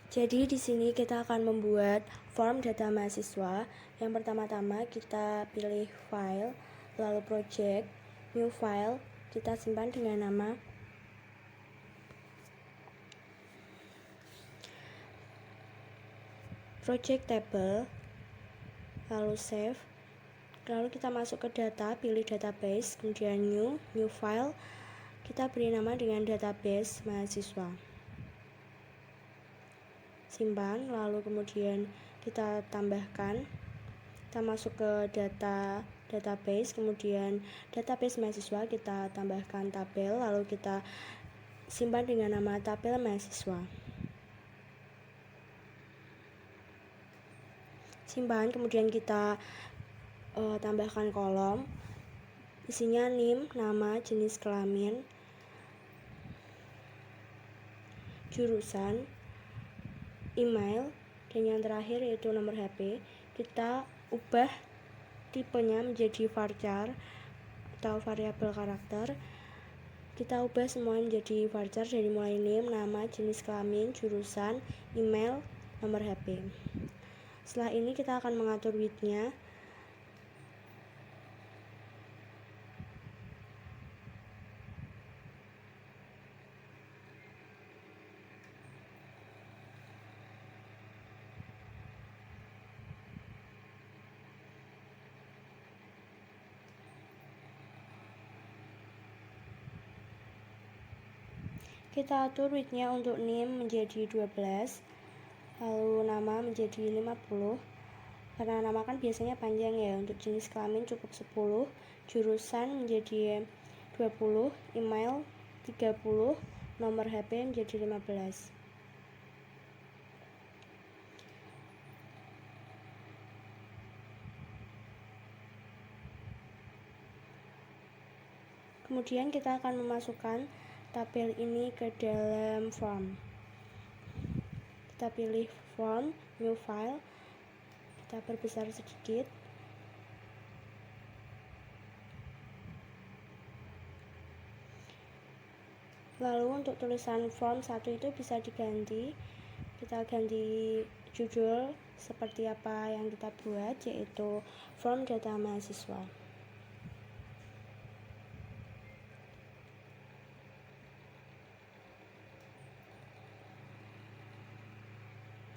Jadi di sini kita akan membuat form data mahasiswa. Yang pertama-tama kita pilih file, lalu project, new file, kita simpan dengan nama project table, lalu save. Lalu kita masuk ke data, pilih database, kemudian new file, kita beri nama dengan database mahasiswa. Simpan, lalu kemudian kita tambahkan, kita masuk ke database, kemudian database mahasiswa, kita tambahkan tabel, lalu kita simpan dengan nama tabel mahasiswa. Simpan, kemudian kita tambahkan kolom, isinya NIM, nama, jenis kelamin, jurusan, email, dan yang terakhir yaitu nomor HP. Kita ubah tipenya menjadi varchar atau variabel karakter. Kita ubah semua menjadi varchar dari mulai name, nama, jenis kelamin, jurusan, email, nomor HP. Setelah ini kita akan mengatur width-nya. Kita atur width-nya untuk name menjadi 12, lalu nama menjadi 50, karena nama kan biasanya panjang ya. Untuk jenis kelamin cukup 10, jurusan menjadi 20, email 30, nomor HP menjadi 15. Kemudian kita akan memasukkan tabel ini ke dalam form. Kita pilih form, new file, kita perbesar sedikit. Lalu untuk tulisan form 1 itu bisa diganti. Kita ganti judul seperti apa yang kita buat, yaitu form data mahasiswa.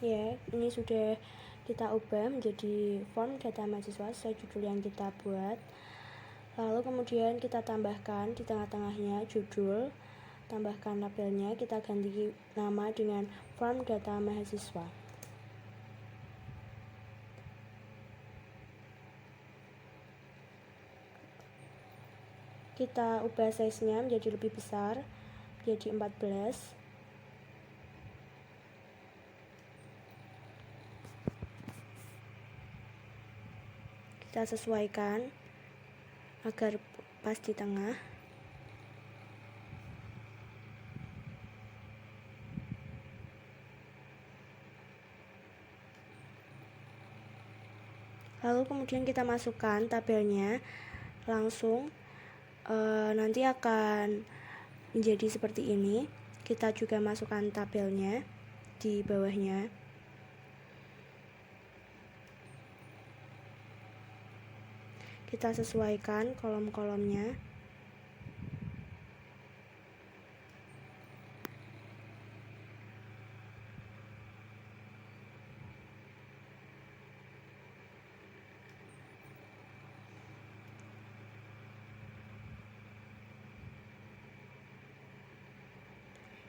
Ya, ini sudah kita ubah menjadi form data mahasiswa sesuai judul yang kita buat. Lalu kemudian kita tambahkan di tengah-tengahnya judul, tambahkan tabelnya, kita ganti nama dengan form data mahasiswa. Kita ubah size-nya menjadi lebih besar, jadi 14. Kita sesuaikan agar pas di tengah. Lalu kemudian kita masukkan tabelnya, langsung nanti akan menjadi seperti ini. Kita juga masukkan tabelnya di bawahnya. Kita sesuaikan kolom-kolomnya.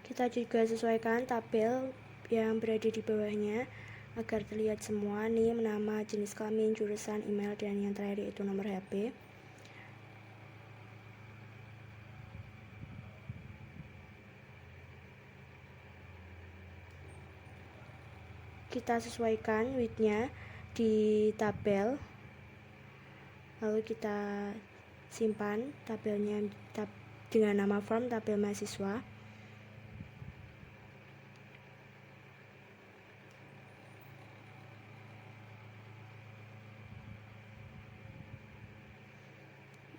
Kita juga sesuaikan tabel yang berada di bawahnya agar terlihat semua, nih nama, jenis kelamin, jurusan, email, dan yang terakhir itu nomor HP. Kita sesuaikan width-nya di tabel, lalu kita simpan tabelnya dengan nama form tabel mahasiswa.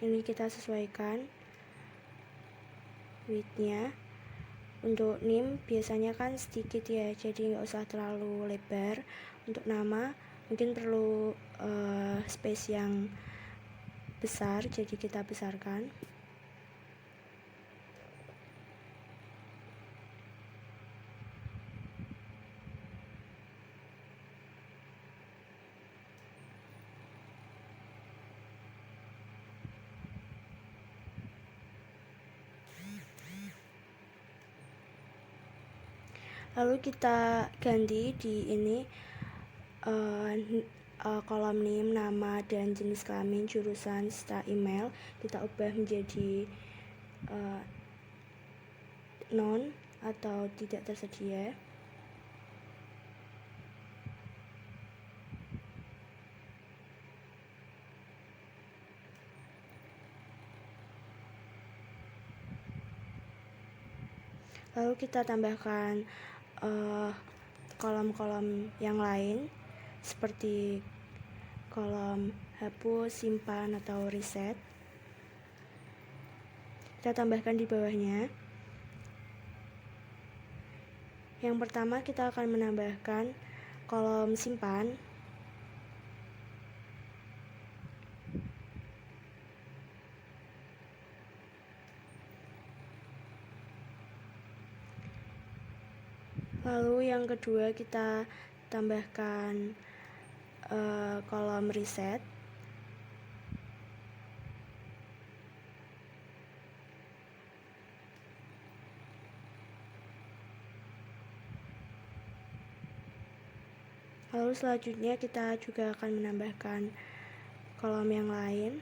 Ini kita sesuaikan width-nya. Untuk NIM biasanya kan sedikit ya, jadi nggak usah terlalu lebar. Untuk nama mungkin perlu space yang besar, jadi kita besarkan. Lalu kita ganti di ini kolom NIM, nama, dan jenis kelamin, jurusan, serta email kita ubah menjadi non atau tidak tersedia. Lalu kita tambahkan kolom-kolom yang lain seperti kolom hapus, simpan, atau reset. Kita tambahkan di bawahnya. Yang pertama kita akan menambahkan kolom simpan. Lalu yang kedua kita tambahkan kolom reset. Lalu selanjutnya kita juga akan menambahkan kolom yang lain.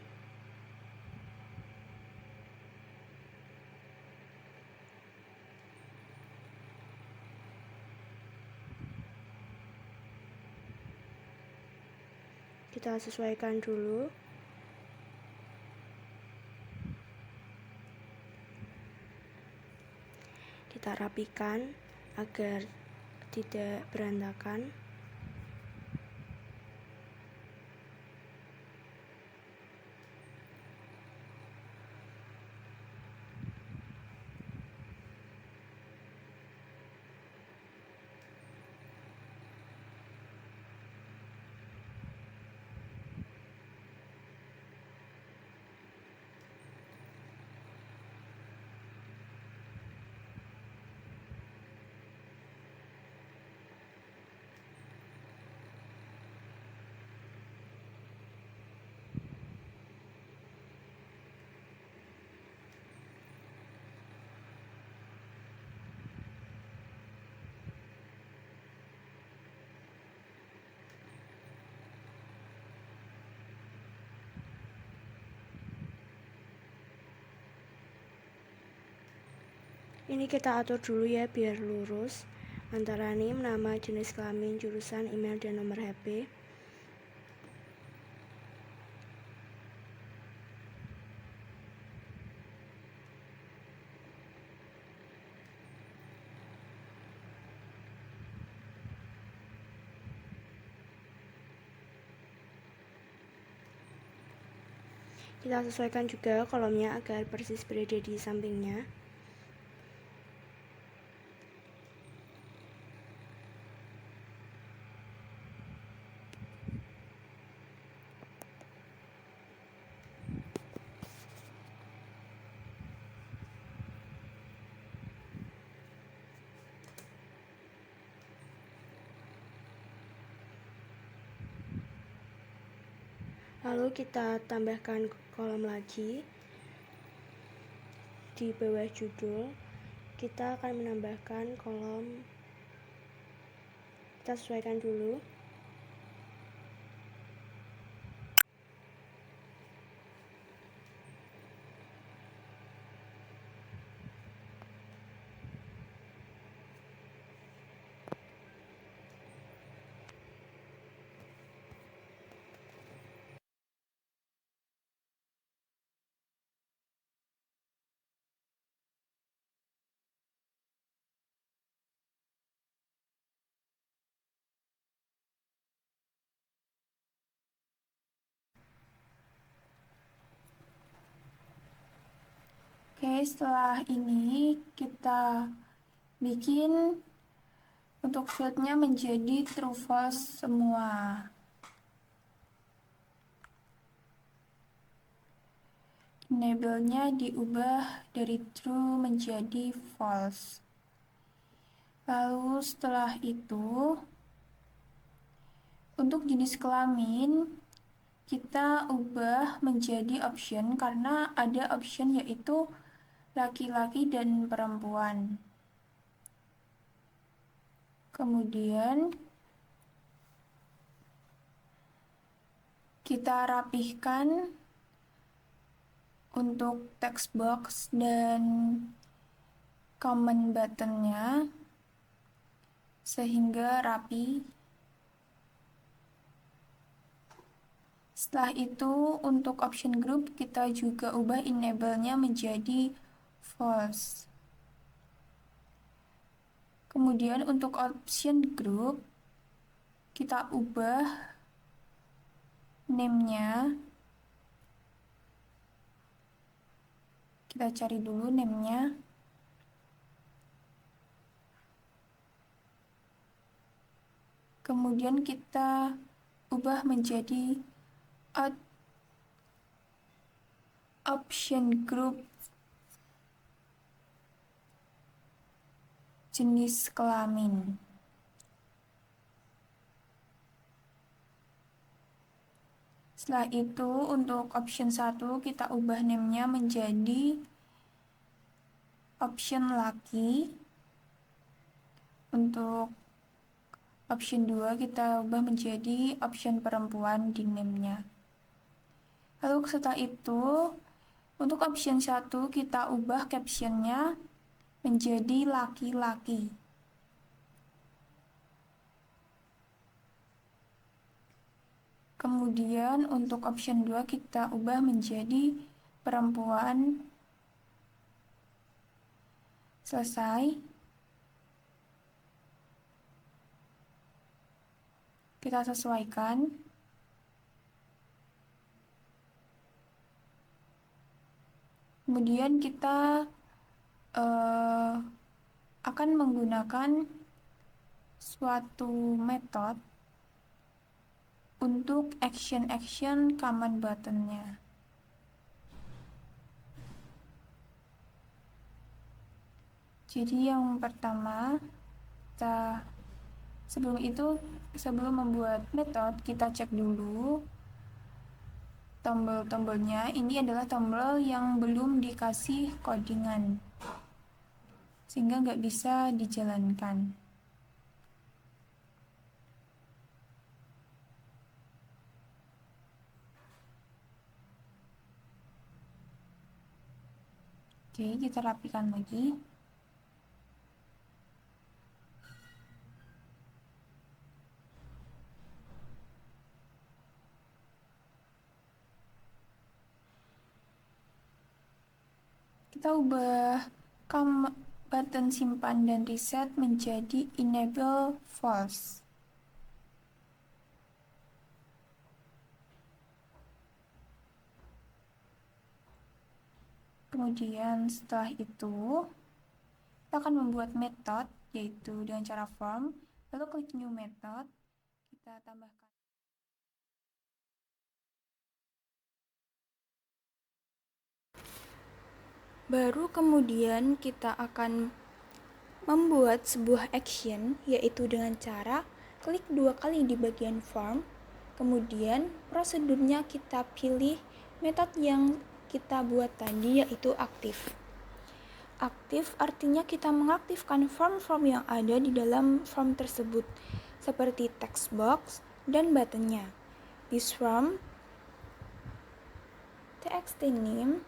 Kita sesuaikan dulu. Kita rapikan agar tidak berantakan. Ini kita atur dulu ya biar lurus antara NIM, nama, jenis kelamin, jurusan, email, dan nomor HP. Kita sesuaikan juga kolomnya agar persis berada di sampingnya. Lalu kita tambahkan kolom lagi di bawah judul. Kita akan menambahkan kolom, kita sesuaikan dulu. Oke, setelah ini kita bikin untuk fieldnya menjadi true false semua. Enable-nya diubah dari true menjadi false. Lalu setelah itu, untuk jenis kelamin, kita ubah menjadi option karena ada option yaitu laki-laki dan perempuan. Kemudian kita rapihkan untuk text box dan comment buttonnya sehingga rapi. Setelah itu untuk option group kita juga ubah enable-nya menjadi false. Kemudian untuk option group kita ubah name-nya. Kita cari dulu name-nya. Kemudian kita ubah menjadi option group jenis kelamin. Setelah itu untuk option 1 kita ubah name-nya menjadi option laki. Untuk option 2 kita ubah menjadi option perempuan di name-nya. Lalu setelah itu untuk option 1 kita ubah caption-nya menjadi laki-laki. Kemudian untuk option 2 kita ubah menjadi perempuan. Selesai. Kita sesuaikan. Kemudian kita akan menggunakan suatu metode untuk action comment button-nya. Jadi yang pertama, sebelum membuat metode, kita cek dulu tombol-tombolnya. Ini adalah tombol yang belum dikasih codingan, sehingga nggak bisa dijalankan. Oke, kita rapikan lagi. Kita ubah button simpan dan reset menjadi enable false. Kemudian setelah itu kita akan membuat method yaitu dengan cara form, lalu klik new method, kita tambahkan baru kemudian kita akan membuat sebuah action yaitu dengan cara klik 2 kali di bagian form, kemudian prosedurnya kita pilih metode yang kita buat tadi yaitu aktif. Aktif artinya kita mengaktifkan form-form yang ada di dalam form tersebut seperti text box dan buttonnya. This form txt name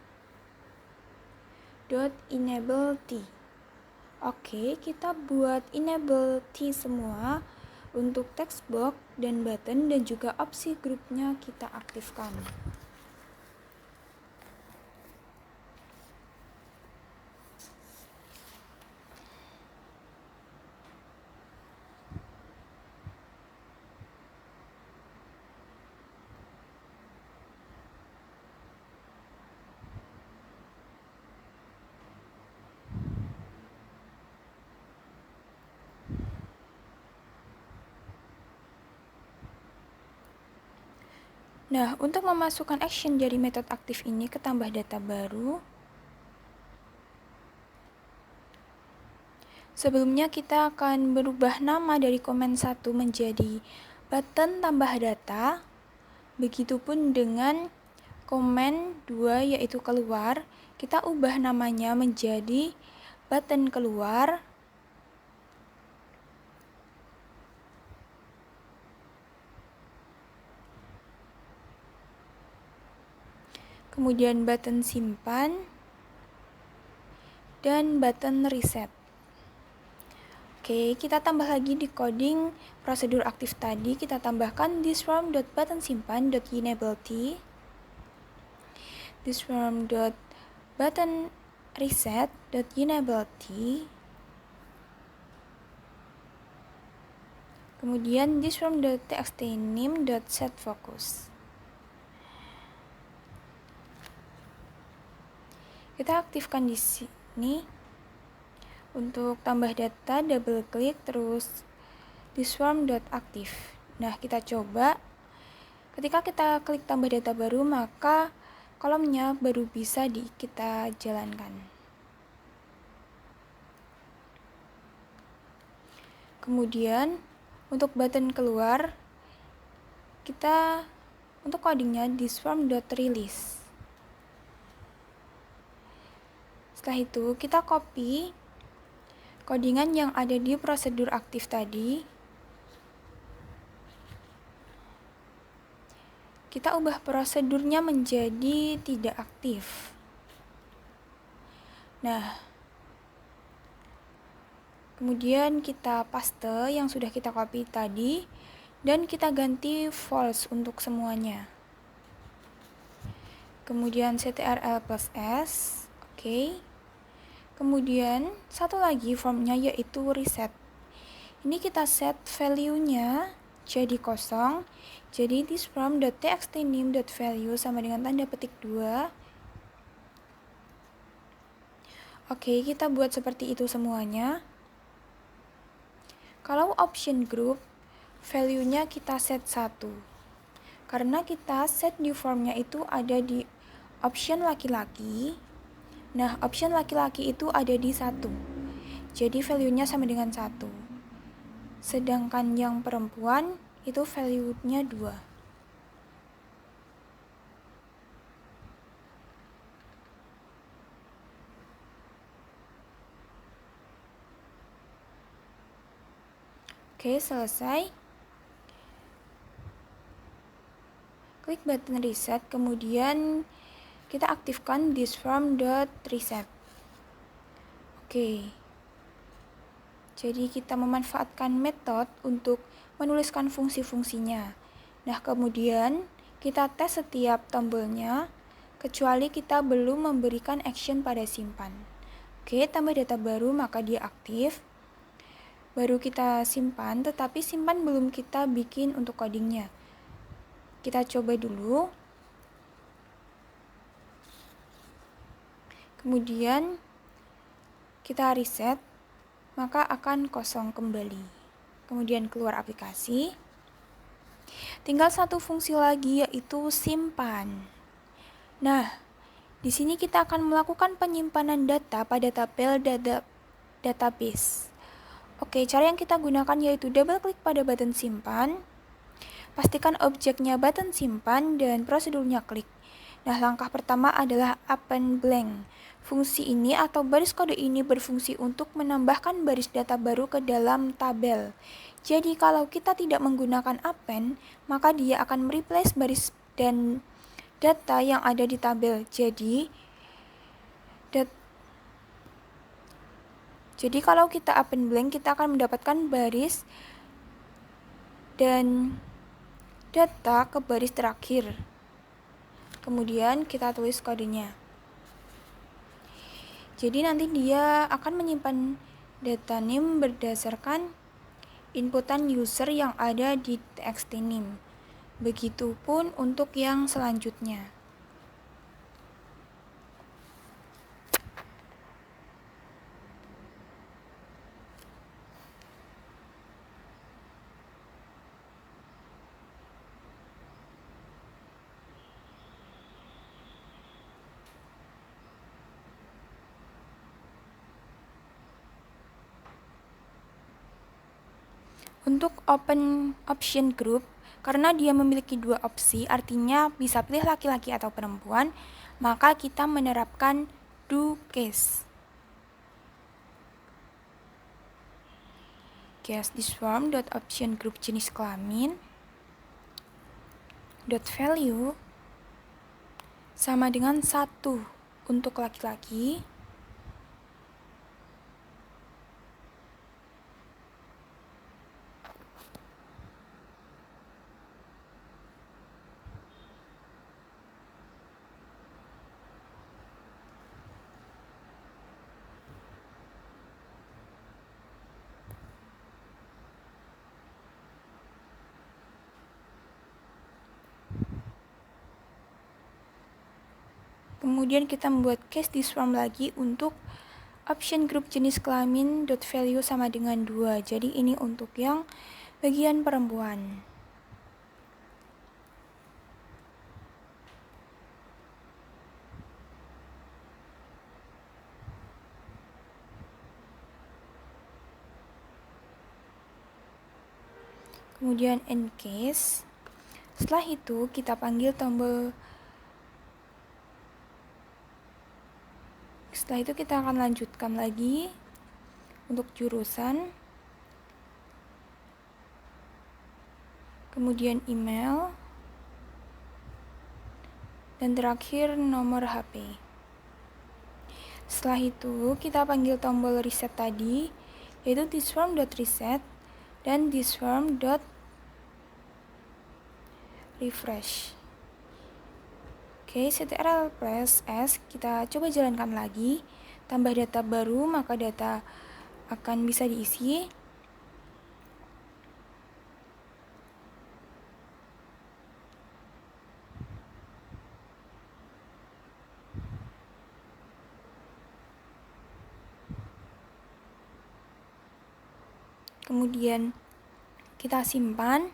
.enable t. Oke, kita buat enable t semua untuk text box dan button dan juga opsi grupnya kita aktifkan. Nah, untuk memasukkan action dari metode aktif ini ke tambah data baru, sebelumnya kita akan berubah nama dari komen 1 menjadi button tambah data. Begitupun dengan komen 2 yaitu keluar, kita ubah namanya menjadi button keluar. Kemudian button simpan dan button reset. Oke, kita tambah lagi di coding prosedur aktif tadi, kita tambahkan thisFrom.buttonSimpan.enableT, thisFrom.buttonReset.enableT, kemudian thisFrom.txtName.setFocus. Kita aktifkan di sini. Untuk tambah data, double klik terus thisFrom.active. Nah, kita coba. Ketika kita klik tambah data baru, maka kolomnya baru bisa kita jalankan. Kemudian untuk button keluar, kita untuk codingnya thisFrom.release. Setelah itu kita copy codingan yang ada di prosedur aktif tadi. Kita ubah prosedurnya menjadi tidak aktif. Nah, kemudian kita paste yang sudah kita copy tadi dan kita ganti false untuk semuanya. Kemudian ctrl plus S, oke. Kemudian satu lagi formnya yaitu reset. Ini kita set value-nya jadi kosong. Jadi thisFrom.txtName.value sama dengan tanda petik 2. Oke, kita buat seperti itu semuanya. Kalau option group, value-nya kita set 1. Karena kita set di formnya itu ada di option laki-laki. Nah, option laki-laki itu ada di 1. Jadi value-nya sama dengan 1. Sedangkan yang perempuan itu value-nya 2. Oke, selesai. Klik button reset, kemudian kita aktifkan thisFrom.reset. Oke. Jadi kita memanfaatkan metode untuk menuliskan fungsi-fungsinya. Nah, kemudian kita tes setiap tombolnya, kecuali kita belum memberikan action pada simpan. Oke, tambah data baru maka dia aktif. Baru kita simpan, tetapi simpan belum kita bikin untuk codingnya. Kita coba dulu. Kemudian kita reset, maka akan kosong kembali. Kemudian keluar aplikasi. Tinggal satu fungsi lagi yaitu simpan. Nah, di sini kita akan melakukan penyimpanan data pada tabel database. Oke, cara yang kita gunakan yaitu double klik pada button simpan. Pastikan objeknya button simpan dan prosedurnya klik. Nah, langkah pertama adalah append blank. Fungsi ini atau baris kode ini berfungsi untuk menambahkan baris data baru ke dalam tabel. Jadi, kalau kita tidak menggunakan append, maka dia akan mereplace baris dan data yang ada di tabel. Jadi kalau kita append blank, kita akan mendapatkan baris dan data ke baris terakhir. Kemudian kita tulis kodenya. Jadi nanti dia akan menyimpan data name berdasarkan inputan user yang ada di txtName. Begitupun untuk yang selanjutnya. Untuk open option group, karena dia memiliki dua opsi, artinya bisa pilih laki-laki atau perempuan, maka kita menerapkan do case. Case this form dot option group jenis kelamin dot value sama dengan 1 untuk laki-laki kemudian kita membuat case this form lagi untuk option group jenis kelamin dot value sama dengan 2. Jadi ini untuk yang bagian perempuan. Kemudian end case. Setelah itu kita panggil tombol. Setelah itu kita akan lanjutkan lagi untuk jurusan, kemudian email, dan terakhir nomor HP. Setelah itu kita panggil tombol reset tadi, yaitu thisform.reset dan thisform.refresh. Oke, ctrl plus S, kita coba jalankan lagi. Tambah data baru, maka data akan bisa diisi. Kemudian kita simpan,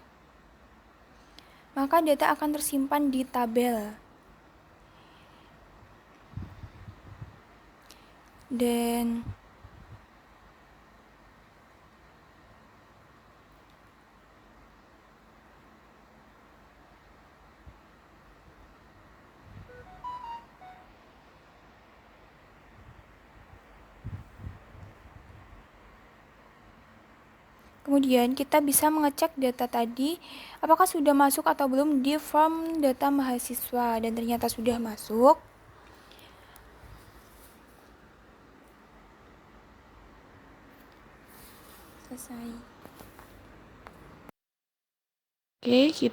maka data akan tersimpan di tabel. Dan kemudian kita bisa mengecek data tadi apakah sudah masuk atau belum di form data mahasiswa, dan ternyata sudah masuk. Selesai. Oke, kita